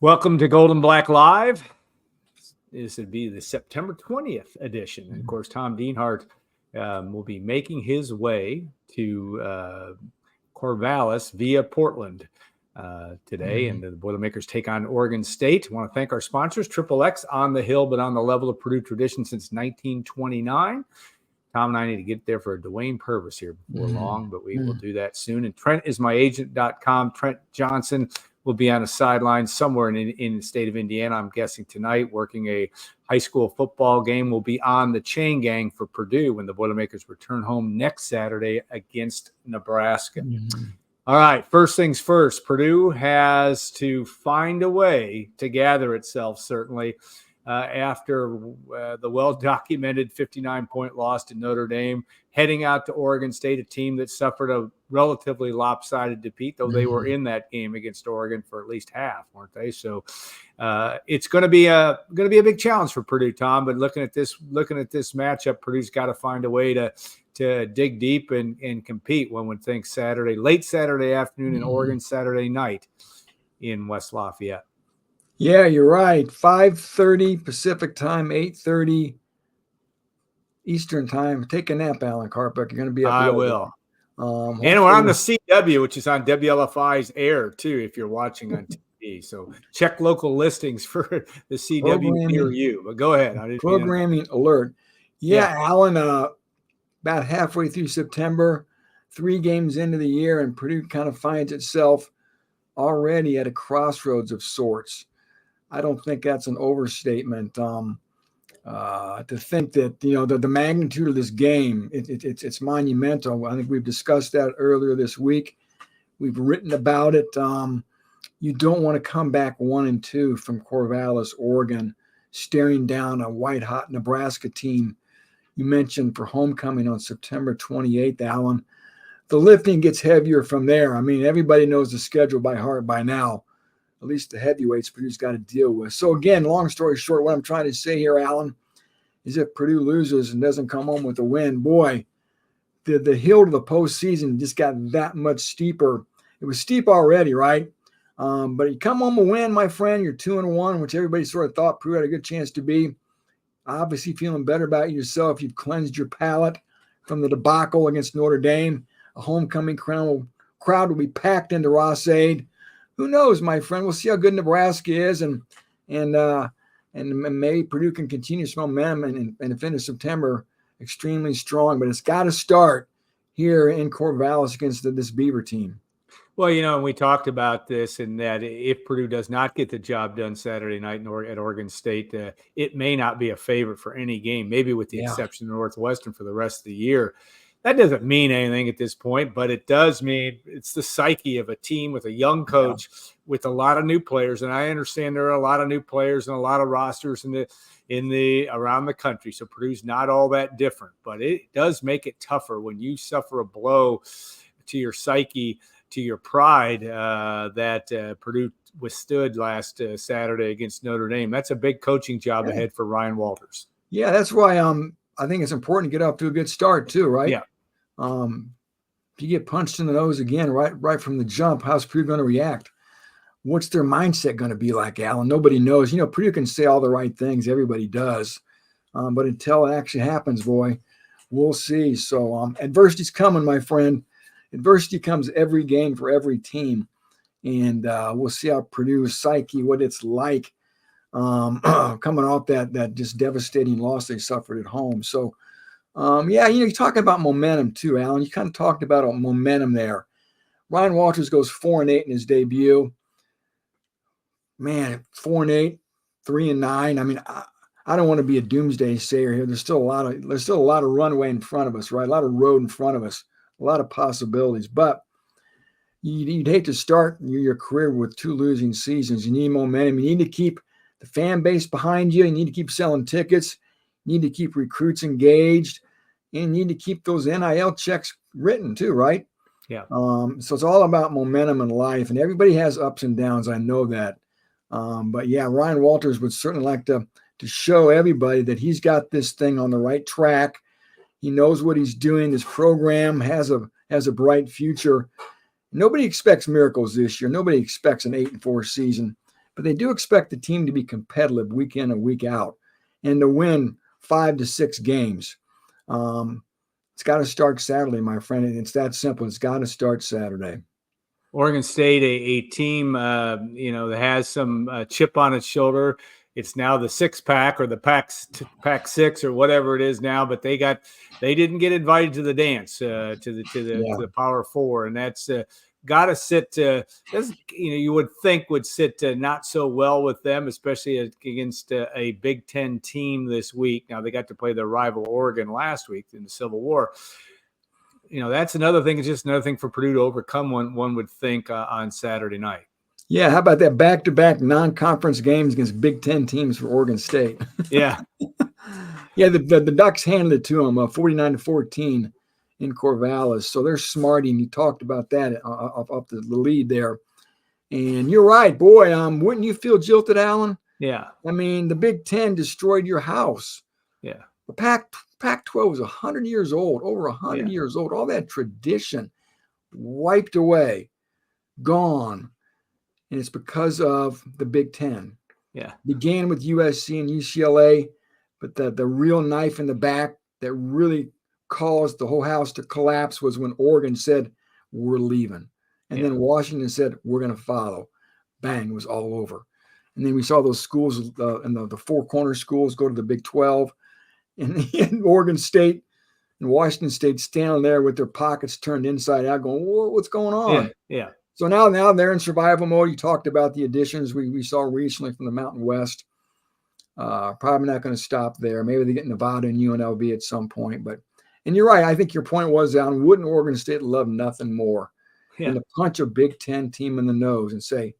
Welcome to Gold and Black Live. This would be the September 20th edition. And of course, Tom Dienhart will be making his way to Corvallis via Portland today. And the Boilermakers take on Oregon State. I want to thank our sponsors, XXX, on the hill, but on the level of Purdue tradition since 1929. Tom and I need to get there for a Dwayne Purvis here before long, but we will do that soon. And TrentIsMyAgent.com. Trent Johnson will be on a sideline somewhere in the state of Indiana, I'm guessing tonight, working a high school football game. Will be on the chain gang for Purdue when the Boilermakers return home next Saturday against Nebraska. All right, first things first, Purdue has to find a way to gather itself, certainly, after the well-documented 59-point loss to Notre Dame, heading out to Oregon State, a team that suffered a relatively lopsided defeat, though they were in that game against Oregon for at least half, weren't they? So it's going to be a big challenge for Purdue, Tom. But looking at this matchup, Purdue's got to find a way to dig deep and compete. One would think late Saturday afternoon, and Oregon Saturday night in West Lafayette. Yeah, you're right. 5:30 Pacific time, 8:30 Eastern time. Take a nap, Alan Carpuck. You're going to be up. I will. And we're on the CW, which is on WLFI's air, too, if you're watching on TV. So check local listings for the CW near you. But go ahead. Programming alert. Yeah, Alan, about halfway through September, 3 games into the year, and Purdue kind of finds itself already at a crossroads of sorts. I don't think that's an overstatement to think that, the magnitude of this game, it's monumental. I think we've discussed that earlier this week. We've written about it. You don't want to come back 1-2 from Corvallis, Oregon, staring down a white-hot Nebraska team. You mentioned for homecoming on September 28th, Alan. The lifting gets heavier from there. I mean, everybody knows the schedule by heart by now. At least the heavyweights Purdue's got to deal with. So again, long story short, what I'm trying to say here, Alan, is if Purdue loses and doesn't come home with a win, boy, the hill to the postseason just got that much steeper. It was steep already, right? But you come home a win, my friend, you're 2-1, which everybody sort of thought Purdue had a good chance to be. Obviously feeling better about yourself. You've cleansed your palate from the debacle against Notre Dame. A homecoming crowd will be packed into Ross-Ade. Who knows, my friend? We'll see how good Nebraska is, and maybe Purdue can continue some momentum and finish September extremely strong. But it's got to start here in Corvallis against this Beaver team. Well, and we talked about this, and that if Purdue does not get the job done Saturday night at Oregon State, it may not be a favorite for any game, maybe with the exception of Northwestern for the rest of the year. That doesn't mean anything at this point, but it does mean it's the psyche of a team with a young coach with a lot of new players. And I understand there are a lot of new players and a lot of rosters in the around the country. So Purdue's not all that different, but it does make it tougher when you suffer a blow to your psyche, to your pride that Purdue withstood last Saturday against Notre Dame. That's a big coaching job ahead for Ryan Walters. Yeah, that's why I think it's important to get off to a good start too, right? Yeah. If you get punched in the nose again right from the jump, how's Purdue going to react? What's their mindset going to be like, Alan? Nobody knows. Purdue can say all the right things. Everybody does. But until it actually happens, boy, we'll see. So adversity's coming, my friend. Adversity comes every game for every team. And we'll see how Purdue's psyche, what it's like coming off that just devastating loss they suffered at home. So, you're talking about momentum too, Alan. You kind of talked about momentum there. Ryan Walters goes 4-8 in his debut. Man, 4-8, 3-9. I mean, I don't want to be a doomsday sayer here. There's still a lot of runway in front of us, right? A lot of road in front of us, a lot of possibilities. But you'd hate to start your career with 2 losing seasons. You need momentum. You need to keep the fan base behind you. You need to keep selling tickets. You need to keep recruits engaged. And you need to keep those NIL checks written too, right? Yeah. So it's all about momentum in life. And everybody has ups and downs. I know that. But Ryan Walters would certainly like to show everybody that he's got this thing on the right track. He knows what he's doing. His program has a bright future. Nobody expects miracles this year. Nobody expects an 8-4 season. but they do expect the team to be competitive week in and week out and to win 5 to 6 games. It's got to start Saturday, my friend. It's that simple. It's got to start Saturday. Oregon State, a team, that has some chip on its shoulder. It's now the 6-pack or the pack 6 or whatever it is now, but they didn't get invited to the dance, to the Power 4, and that's got to sit. You would think would sit not so well with them, especially against a Big Ten team this week. Now they got to play their rival Oregon last week in the Civil War. That's another thing. It's just another thing for Purdue to overcome. One would think on Saturday night. Yeah, how about that back-to-back non-conference games against Big Ten teams for Oregon State? Yeah. Yeah, the Ducks handed it to them 49-14 in Corvallis. So they're smart, and you talked about that up the lead there. And you're right, boy. Wouldn't you feel jilted, Alan? Yeah. I mean, the Big Ten destroyed your house. Yeah. The Pac-12 was 100 years old, over 100 years old. All that tradition wiped away, gone. And it's because of the Big Ten. Yeah. Began with USC and UCLA, but the real knife in the back that really caused the whole house to collapse was when Oregon said, we're leaving. And then Washington said, we're going to follow. Bang, it was all over. And then we saw those schools and the four corner schools go to the Big 12. And Oregon State and Washington State standing there with their pockets turned inside out going, what's going on? Yeah. So now they're in survival mode. You talked about the additions we saw recently from the Mountain West. Probably not going to stop there. Maybe they get Nevada and UNLV at some point. And you're right. I think your point was, Alan, wouldn't Oregon State love nothing more than to punch a Big Ten team in the nose and say,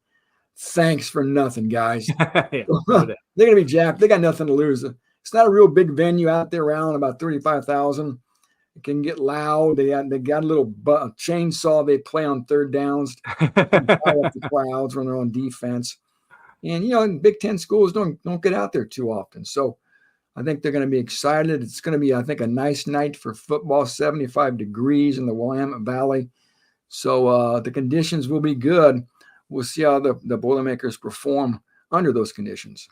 thanks for nothing, guys. They're going to be jacked. They got nothing to lose. It's not a real big venue out there around about 35,000. It can get loud. They got a little chainsaw they play on third downs to fire up the crowds when they're on defense. And Big Ten schools don't get out there too often. So I think they're going to be excited. It's going to be, I think, a nice night for football. 75 degrees in the Willamette Valley. So the conditions will be good. We'll see how the Boilermakers perform under those conditions.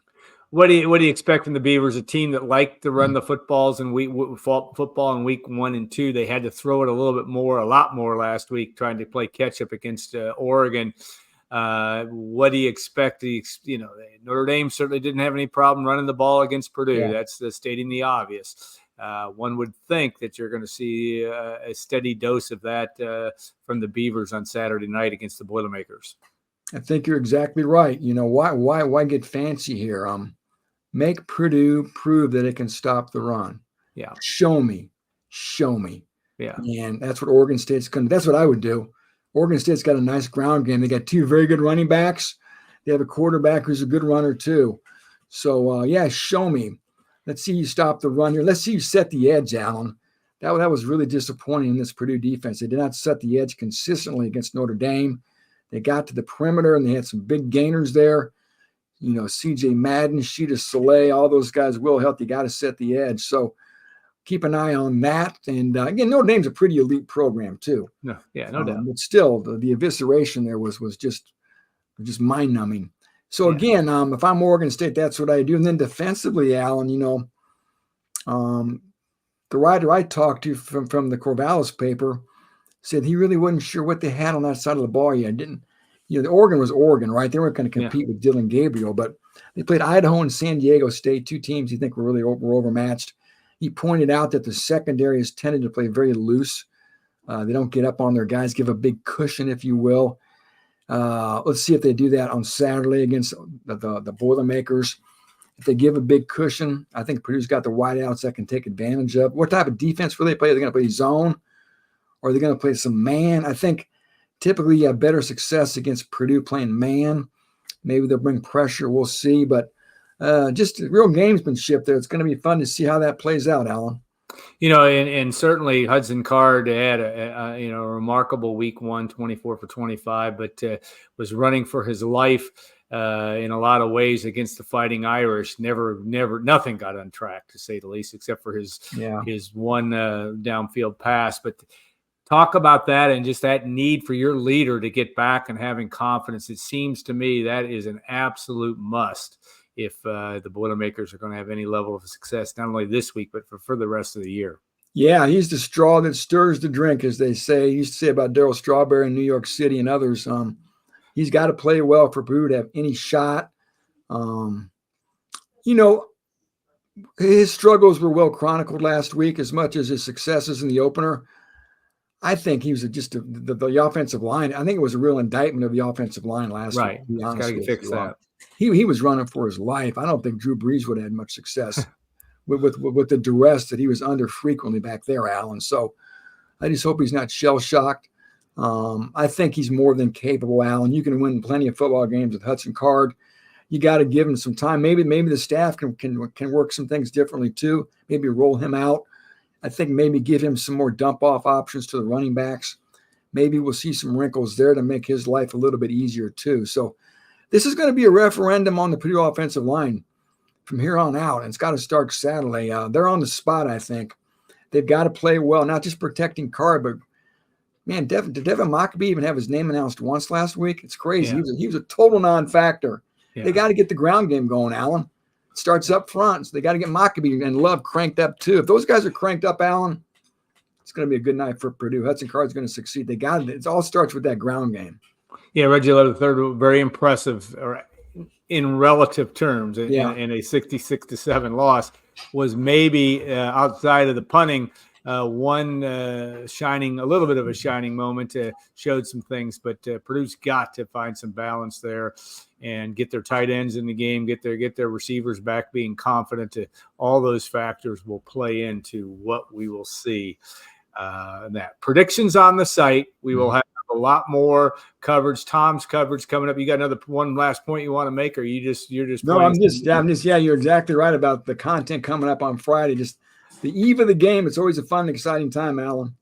What do you expect from the Beavers? A team that liked to run the footballs in football in week 1 and 2. They had to throw it a lot more last week, trying to play catch up against Oregon. What do you expect? Notre Dame certainly didn't have any problem running the ball against Purdue. Yeah. That's stating the obvious. One would think that you're going to see a steady dose of that from the Beavers on Saturday night against the Boilermakers. I think you're exactly right. Why get fancy here? Make Purdue prove that it can stop the run. Yeah. Show me. Yeah. And that's what Oregon State's going to. That's what I would do. Oregon State's got a nice ground game. They got 2 very good running backs. They have a quarterback who's a good runner too. So show me. Let's see you stop the run here. Let's see you set the edge, Alan. That was really disappointing in this Purdue defense. They did not set the edge consistently against Notre Dame. They got to the perimeter and they had some big gainers there. CJ Madden, Sheeta Soleil, all those guys will help. You got to set the edge. So keep an eye on that. And again, Notre Dame's a pretty elite program too. No doubt. But still, the evisceration there was just mind-numbing. So again, if I'm Oregon State, that's what I do. And then defensively, Alan, the writer I talked to from the Corvallis paper said he really wasn't sure what they had on that side of the ball yet. The Oregon was Oregon, right? They weren't going to compete with Dylan Gabriel, but they played Idaho and San Diego State, 2 teams you think were really overmatched. He pointed out that the secondary has tended to play very loose. They don't get up on their guys, give a big cushion, if you will. Let's see if they do that on Saturday against the Boilermakers. If they give a big cushion, I think Purdue's got the wideouts that can take advantage of. What type of defense will they play? Are they going to play zone? Or are they going to play some man? I think typically you have better success against Purdue playing man. Maybe they'll bring pressure. We'll see. But just real gamesmanship there. It's going to be fun to see how that plays out, Alan. And certainly Hudson Card had a remarkable week 1, 24 for 25, but was running for his life in a lot of ways against the Fighting Irish. Nothing got on track, to say the least, except for his one downfield pass. But Talk about that and just that need for your leader to get back and having confidence. It seems to me that is an absolute must if the Boilermakers are going to have any level of success, not only this week, but for the rest of the year. Yeah, he's the straw that stirs the drink, as they say. He used to say about Darryl Strawberry in New York City and others. He's got to play well for Purdue to have any shot. His struggles were well chronicled last week as much as his successes in the opener. I think he was just the offensive line. I think it was a real indictment of the offensive line last week. Right. Got to fix that. He was running for his life. I don't think Drew Brees would have had much success with the duress that he was under frequently back there, Alan. So I just hope he's not shell-shocked. I think he's more than capable, Alan. You can win plenty of football games with Hudson Card. You got to give him some time. Maybe the staff can work some things differently too. Maybe roll him out. I think maybe give him some more dump-off options to the running backs. Maybe we'll see some wrinkles there to make his life a little bit easier too. So this is going to be a referendum on the Purdue offensive line from here on out, and it's got to start Saturday. They're on the spot, I think. They've got to play well, not just protecting Card, but, man, did Devin Mockabee even have his name announced once last week? It's crazy. Yeah. He was a total non-factor. Yeah. They got to get the ground game going, Alan. It starts up front, so they got to get Mockabee and Love cranked up too. If those guys are cranked up, Alan, it's going to be a good night for Purdue. Hudson Card's going to succeed. They got it. It all starts with that ground game. Yeah, Reggie Love III, very impressive in relative terms in a 66-7 loss. Was maybe outside of the punting, one a little bit of a shining moment, showed some things, but Purdue's got to find some balance there and get their tight ends in the game, get their receivers back being confident. All those factors will play into what we will see. That predictions on the site. We will have a lot more coverage. Tom's coverage coming up. You got one last point you want to make, or you're just no? I'm just yeah. You're exactly right about the content coming up on Friday. Just the eve of the game. It's always a fun, exciting time, Alan.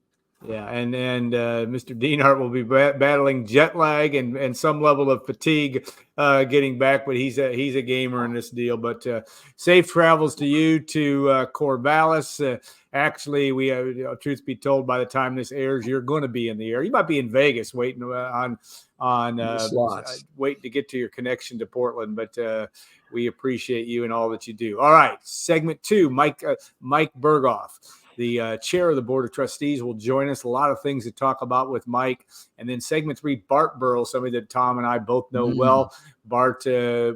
Yeah, and Mr. Dienhart will be battling jet lag and some level of fatigue getting back, but he's a gamer in this deal. But safe travels to you to Corvallis. Actually, we truth be told, by the time this airs, you're going to be in the air. You might be in Vegas waiting on waiting to get to your connection to Portland, but we appreciate you and all that you do. All right, segment 2, Mike Berghoff, the chair of the Board of Trustees, will join us. A lot of things to talk about with Mike. And then segment 3, Bart Burrell, somebody that Tom and I both know well. Bart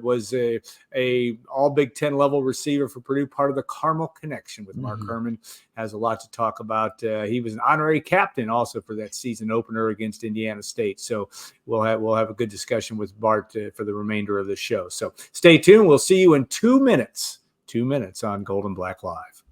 was a all Big Ten level receiver for Purdue, part of the Carmel connection with Mark Herman. Has a lot to talk about. He was an honorary captain also for that season opener against Indiana State. So we'll have a good discussion with Bart for the remainder of the show. So stay tuned. We'll see you in 2 minutes. 2 minutes on Gold and Black Live.